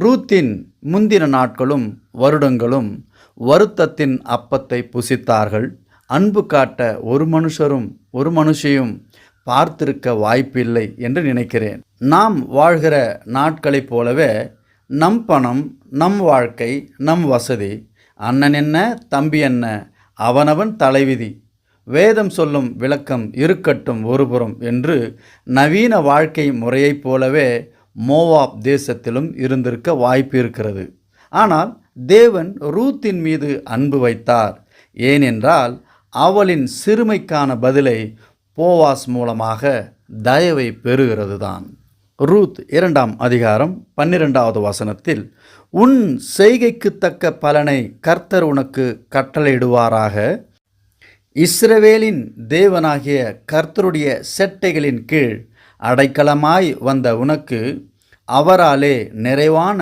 ரூத்தின் முந்தின நாட்களும் வருடங்களும் வருத்தத்தின் அப்பத்தை புசித்தார்கள். அன்பு காட்ட ஒரு மனுஷரும் ஒரு மனுஷியும் பார்த்திருக்க வாய்ப்பில்லை என்று நினைக்கிறேன். நாம் வாழ்கிற நாட்களைப் போலவே நம் பணம், நம் வாழ்க்கை, நம் வசதி, அண்ணன் என்ன தம்பி என்ன அவனவன் தலைவிதி, வேதம் சொல்லும் விளக்கம் இருக்கட்டும் ஒருபுறம் என்று நவீன வாழ்க்கை முறையைப் போலவே மோவாப் தேசத்திலும் இருந்திருக்க வாய்ப்பு இருக்கிறது. ஆனால் தேவன் ரூத்தின் மீது அன்பு வைத்தார். ஏனென்றால் அவளின் சிறுமைக்கான பதிலை போவாஸ் மூலமாக தயவை பெறுகிறது தான். ரூத் 2ஆம் அதிகாரம் 12வது வசனத்தில், உன் செய்கைக்கு தக்க பலனை கர்த்தர் உனக்கு கட்டளையிடுவாராக. இஸ்ரவேலின் தேவனாகிய கர்த்தருடைய செட்டைகளின் கீழ் அடைக்கலமாய் வந்த உனக்கு அவராலே நிறைவான